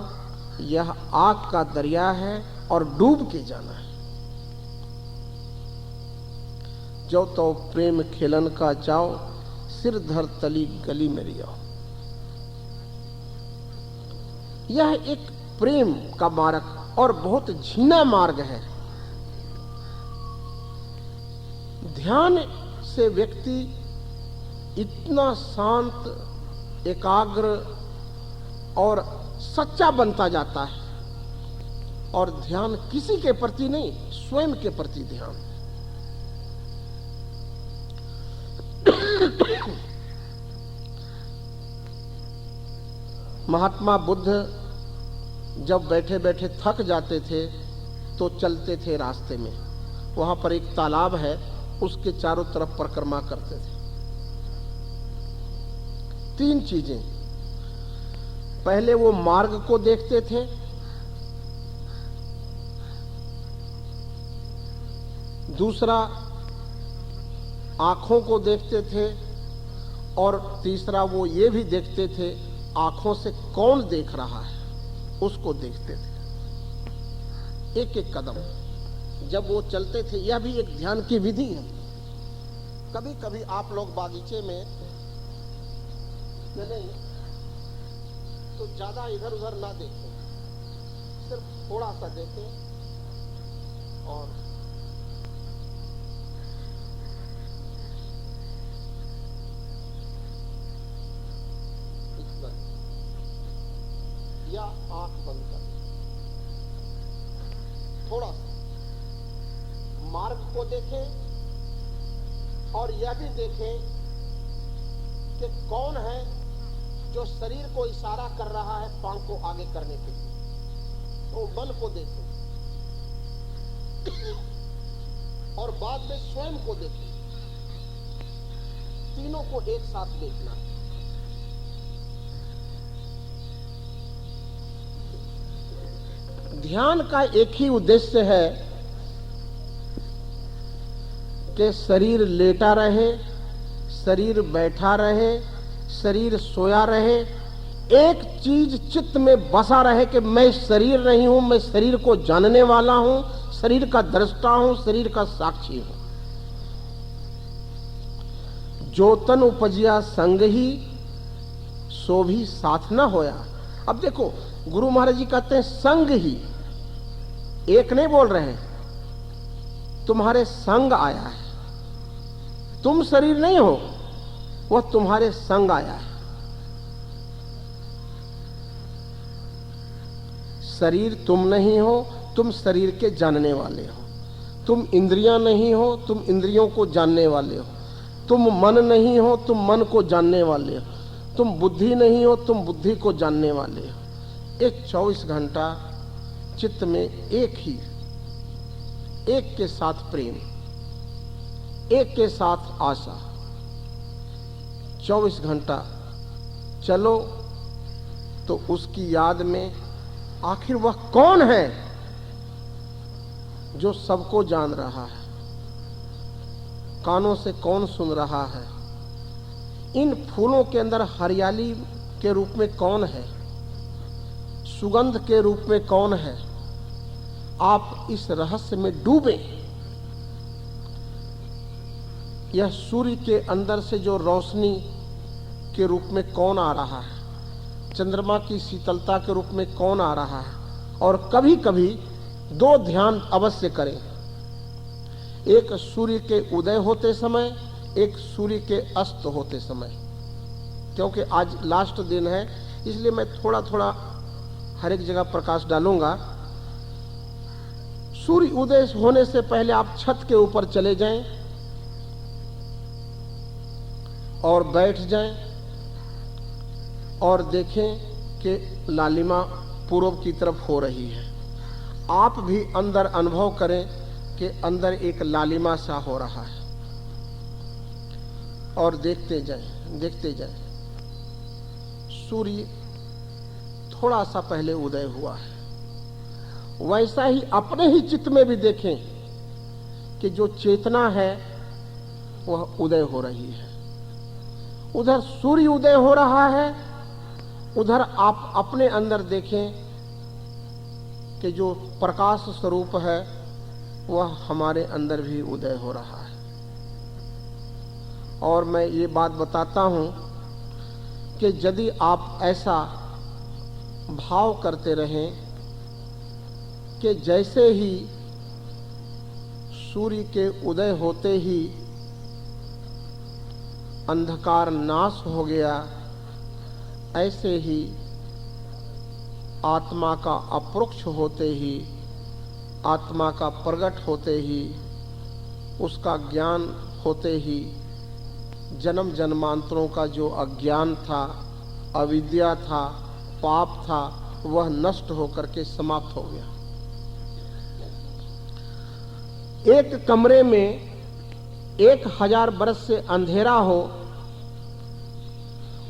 यह आग का दरिया है और डूब के जाना है। जो तो प्रेम खेलन का चाओ, सिर धर तली गली मेरी आओ। यह एक प्रेम का मार्ग और बहुत झीना मार्ग है। ध्यान से व्यक्ति इतना शांत, एकाग्र और सच्चा बनता जाता है। और ध्यान किसी के प्रति नहीं, स्वयं के प्रति ध्यान। महात्मा बुद्ध जब बैठे बैठे थक जाते थे तो चलते थे रास्ते में। वहां पर एक तालाब है, उसके चारों तरफ परिक्रमा करते थे। 3 चीजें, पहले वो मार्ग को देखते थे, दूसरा आंखों को देखते थे, और तीसरा वो ये भी देखते थे आंखों से कौन देख रहा है, उसको देखते थे। एक एक कदम जब वो चलते थे, यह भी एक ध्यान की विधि है। कभी कभी आप लोग बागीचे में चले तो ज्यादा इधर उधर ना देखें, सिर्फ थोड़ा सा देखें और इतना, या आंख बंद कर थोड़ा सा मार्ग को देखें और यह भी देखें कि कौन है जो शरीर को इशारा कर रहा है पांव को आगे करने के लिए, तो मन को देखें और बाद में स्वयं को देखें। तीनों को एक साथ देखना। ध्यान का एक ही उद्देश्य है कि शरीर लेटा रहे, शरीर बैठा रहे, शरीर सोया रहे, एक चीज चित्त में बसा रहे कि मैं शरीर नहीं हूं, मैं शरीर को जानने वाला हूं, शरीर का दृष्टा हूं, शरीर का साक्षी हूं। जो तन उपजिया संग ही, सो भी साथ न होया। अब देखो गुरु महाराज जी कहते हैं संग ही, एक नहीं बोल रहे हैं, तुम्हारे संग आया है। तुम शरीर नहीं हो, वह तुम्हारे संग आया है। शरीर तुम नहीं हो, तुम शरीर के जानने वाले हो। तुम इंद्रियां नहीं हो, तुम इंद्रियों को जानने वाले हो। तुम मन नहीं हो, तुम मन को जानने वाले हो। तुम बुद्धि नहीं हो, तुम बुद्धि को जानने वाले हो। एक 24 घंटा चित्त में एक ही, एक के साथ प्रेम, एक के साथ आशा। 24 घंटा चलो तो उसकी याद में आखिर वह कौन है जो सबको जान रहा है, कानों से कौन सुन रहा है, इन फूलों के अंदर हरियाली के रूप में कौन है, सुगंध के रूप में कौन है। आप इस रहस्य में डूबे। यह सूर्य के अंदर से जो रोशनी के रूप में कौन आ रहा है, चंद्रमा की शीतलता के रूप में कौन आ रहा है। और कभी कभी दो ध्यान अवश्य करें, एक सूर्य के उदय होते समय, एक सूर्य के अस्त होते समय। क्योंकि आज लास्ट दिन है इसलिए मैं थोड़ा थोड़ा हर एक जगह प्रकाश डालूंगा। सूर्य उदय होने से पहले आप छत के ऊपर चले जाएं और बैठ जाएं और देखें कि लालिमा पूर्व की तरफ हो रही है। आप भी अंदर अनुभव करें कि अंदर एक लालिमा सा हो रहा है और देखते जाएं। सूर्य थोड़ा सा पहले उदय हुआ है। वैसा ही अपने ही चित्त में भी देखें कि जो चेतना है वह उदय हो रही है। उधर सूर्य उदय हो रहा है, उधर आप अपने अंदर देखें कि जो प्रकाश स्वरूप है वह हमारे अंदर भी उदय हो रहा है। और मैं ये बात बताता हूं कि यदि आप ऐसा भाव करते रहें कि जैसे ही सूर्य के उदय होते ही अंधकार नाश हो गया, ऐसे ही आत्मा का अपरोक्ष होते ही, आत्मा का प्रगट होते ही, उसका ज्ञान होते ही जन्म जन्मांतरों का जो अज्ञान था, अविद्या था, पाप था, वह नष्ट होकर के समाप्त हो गया। एक कमरे में 1000 बरस से अंधेरा हो,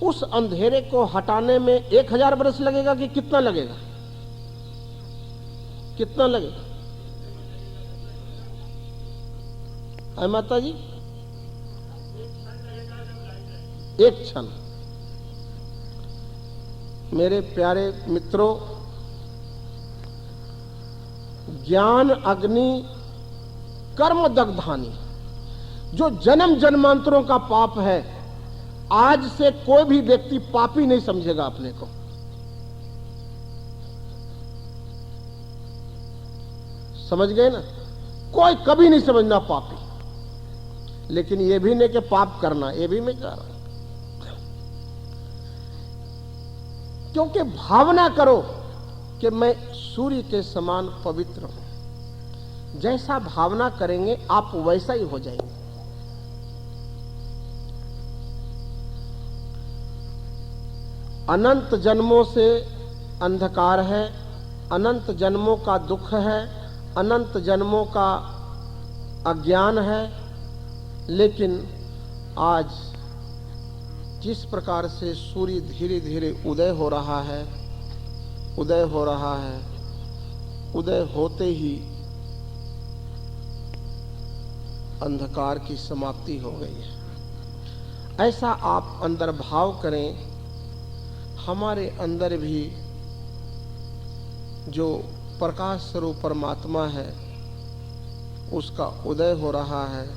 उस अंधेरे को हटाने में 1000 बरस लगेगा कि कितना लगेगा? कितना लगेगा? है माता जी? एक क्षण। मेरे प्यारे मित्रों, ज्ञान अग्नि कर्म दग्धानी, जो जन्म जन्मांतरों का पाप है, आज से कोई भी व्यक्ति पापी नहीं समझेगा अपने को। समझ गए ना? कोई कभी नहीं समझना पापी। लेकिन यह भी नहीं कि पाप करना, यह भी मैं कह रहा हूं। क्योंकि भावना करो कि मैं सूर्य के समान पवित्र हूं। जैसा भावना करेंगे आप वैसा ही हो जाएंगे। अनंत जन्मों से अंधकार है, अनंत जन्मों का दुख है, अनंत जन्मों का अज्ञान है। लेकिन आज जिस प्रकार से सूर्य धीरे धीरे उदय हो रहा है, उदय हो रहा है, उदय होते ही अंधकार की समाप्ति हो गई है। ऐसा आप अंदर भाव करें, हमारे अंदर भी जो प्रकाश स्वरूप परमात्मा है उसका उदय हो रहा है,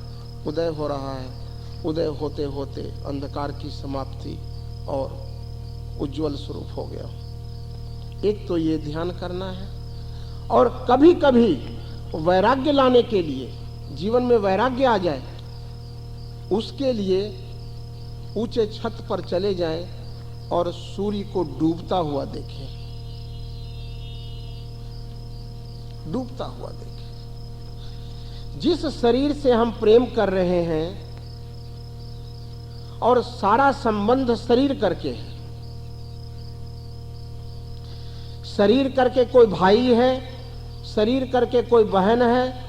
उदय हो रहा है। उदय होते होते अंधकार की समाप्ति और उज्जवल स्वरूप हो गया। एक तो ये ध्यान करना है। और कभी कभी वैराग्य लाने के लिए, जीवन में वैराग्य आ जाए, उसके लिए ऊंचे छत पर चले जाएं और सूर्य को डूबता हुआ देखें, डूबता हुआ देखें। जिस शरीर से हम प्रेम कर रहे हैं और सारा संबंध शरीर करके है, शरीर करके कोई भाई है, शरीर करके कोई बहन है,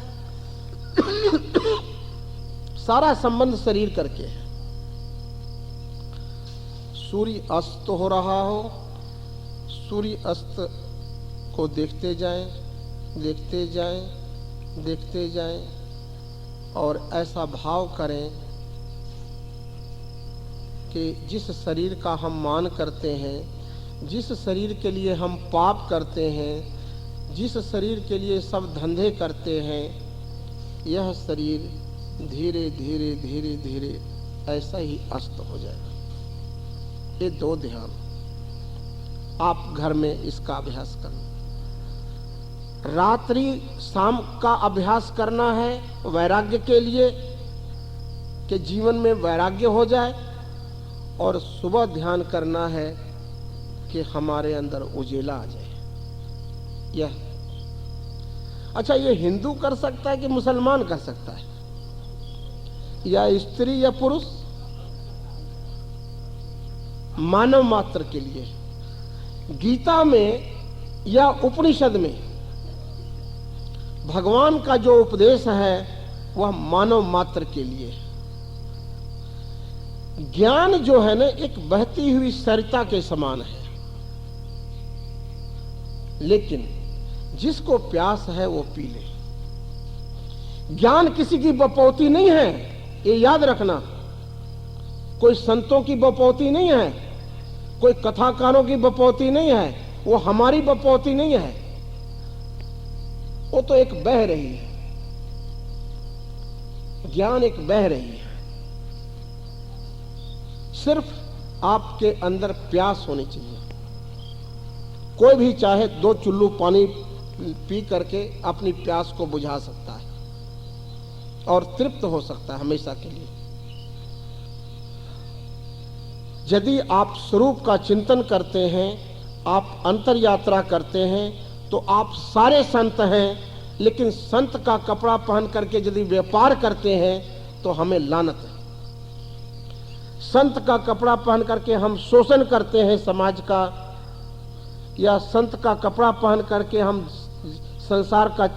सारा संबंध शरीर करके है। सूर्य अस्त हो रहा हो, सूर्य अस्त को देखते जाएं, देखते जाएं, देखते जाएं और ऐसा भाव करें कि जिस शरीर का हम मान करते हैं, जिस शरीर के लिए हम पाप करते हैं, जिस शरीर के लिए सब धंधे करते हैं, यह शरीर धीरे धीरे धीरे धीरे ऐसा ही अस्त हो जाएगा। ये दो ध्यान, आप घर में इसका अभ्यास करना। रात्रि शाम का अभ्यास करना है वैराग्य के लिए कि जीवन में वैराग्य हो जाए, और सुबह ध्यान करना है कि हमारे अंदर उजेला आ जाए। यह अच्छा, ये हिंदू कर सकता है कि मुसलमान कर सकता है, या स्त्री या पुरुष? मानव मात्र के लिए। गीता में या उपनिषद में भगवान का जो उपदेश है वह मानव मात्र के लिए है। ज्ञान जो है ना, एक बहती हुई सरिता के समान है, लेकिन जिसको प्यास है वो पी ले। ज्ञान किसी की बपौती नहीं है, ये याद रखना। कोई संतों की बपौती नहीं है, कोई कथाकारों की बपौती नहीं है, वो हमारी बपौती नहीं है। वो तो एक बह रही है, ज्ञान एक बह रही है। सिर्फ आपके अंदर प्यास होनी चाहिए। कोई भी चाहे 2 चुल्लू पानी पी करके अपनी प्यास को बुझा सकता है और तृप्त हो सकता है हमेशा के लिए। यदि आप स्वरूप का चिंतन करते हैं, आप अंतर यात्रा करते हैं, तो आप सारे संत हैं, लेकिन संत का कपड़ा पहन करके यदि व्यापार करते हैं तो हमें लानत है। संत का कपड़ा पहन करके हम शोषण करते हैं समाज का, या संत का कपड़ा पहन करके हम संसार का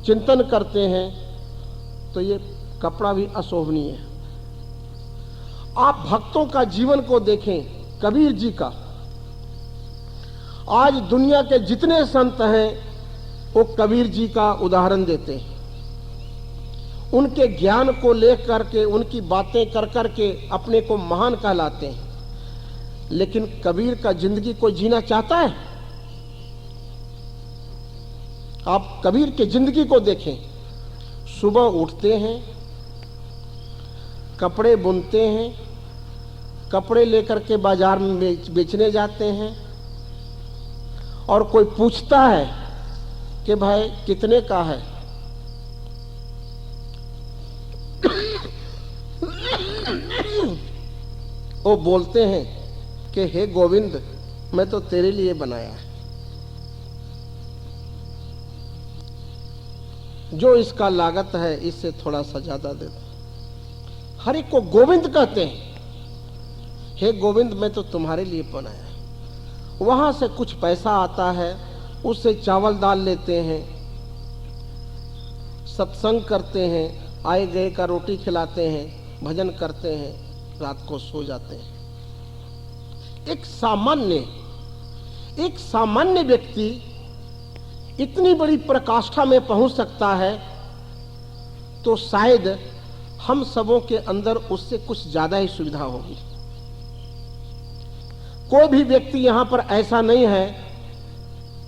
चिंतन करते हैं, तो ये कपड़ा भी अशोभनीय है। आप भक्तों का जीवन को देखें, कबीर जी का। आज दुनिया के जितने संत हैं वो कबीर जी का उदाहरण देते हैं। उनके ज्ञान को लेकर के, उनकी बातें कर कर के अपने को महान कहलाते हैं, लेकिन कबीर का जिंदगी कोई जीना चाहता है? आप कबीर की जिंदगी को देखें। सुबह उठते हैं, कपड़े बुनते हैं, कपड़े लेकर के बाजार में बेचने जाते हैं, और कोई पूछता है कि भाई कितने का है, वो बोलते हैं कि हे गोविंद, मैं तो तेरे लिए बनाया है, जो इसका लागत है इससे थोड़ा सा ज्यादा दे दो। हर एक को गोविंद कहते हैं। हे गोविंद, मैं तो तुम्हारे लिए बनाया है। वहां से कुछ पैसा आता है, उससे चावल दाल लेते हैं, सत्संग करते हैं, आए गए का रोटी खिलाते हैं, भजन करते हैं, रात को सो जाते हैं। एक सामान्य व्यक्ति इतनी बड़ी प्रकाष्ठा में पहुंच सकता है, तो शायद हम सबों के अंदर उससे कुछ ज्यादा ही सुविधा होगी। कोई भी व्यक्ति यहां पर ऐसा नहीं है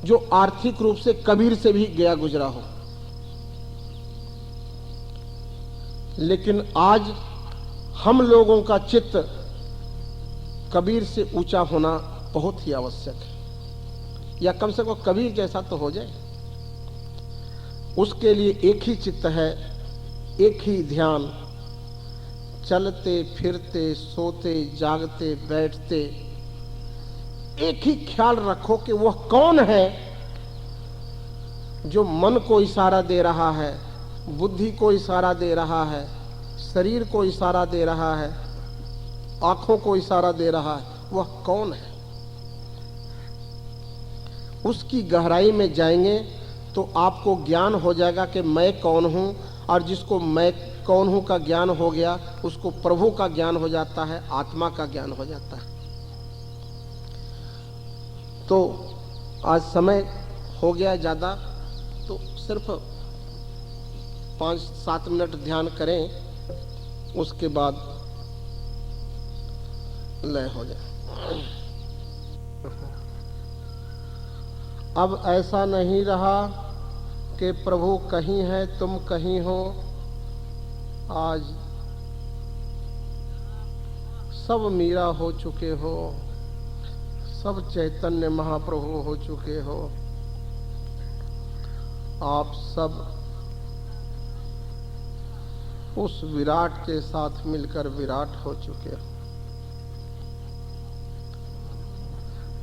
जो आर्थिक रूप से कबीर से भी गया गुजरा हो, लेकिन आज हम लोगों का चित्त कबीर से ऊंचा होना बहुत ही आवश्यक है, या कम से कम कबीर जैसा तो हो जाए। उसके लिए एक ही चित्त है, एक ही ध्यान। चलते फिरते, सोते जागते बैठते एक ही ख्याल रखो कि वह कौन है जो मन को इशारा दे रहा है, बुद्धि को इशारा दे रहा है, शरीर को इशारा दे रहा है, आंखों को इशारा दे रहा है। वह कौन है? उसकी गहराई में जाएंगे तो आपको ज्ञान हो जाएगा कि मैं कौन हूं, और जिसको मैं कौन हूं का ज्ञान हो गया, उसको प्रभु का ज्ञान हो जाता है, आत्मा का ज्ञान हो जाता है। तो आज समय हो गया ज़्यादा, तो सिर्फ 5-7 मिनट ध्यान करें, उसके बाद लय हो जाए। अब ऐसा नहीं रहा कि प्रभु कहीं है तुम कहीं हो। आज सब मीरा हो चुके हो, सब चैतन्य महाप्रभु हो चुके हो। आप सब उस विराट के साथ मिलकर विराट हो चुके हो।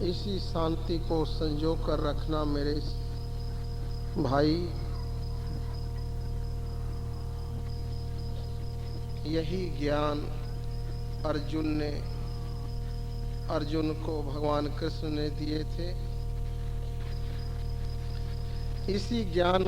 इसी शांति को संजो कर रखना मेरे भाई। यही ज्ञान अर्जुन को भगवान कृष्ण ने दिए थे। इसी ज्ञान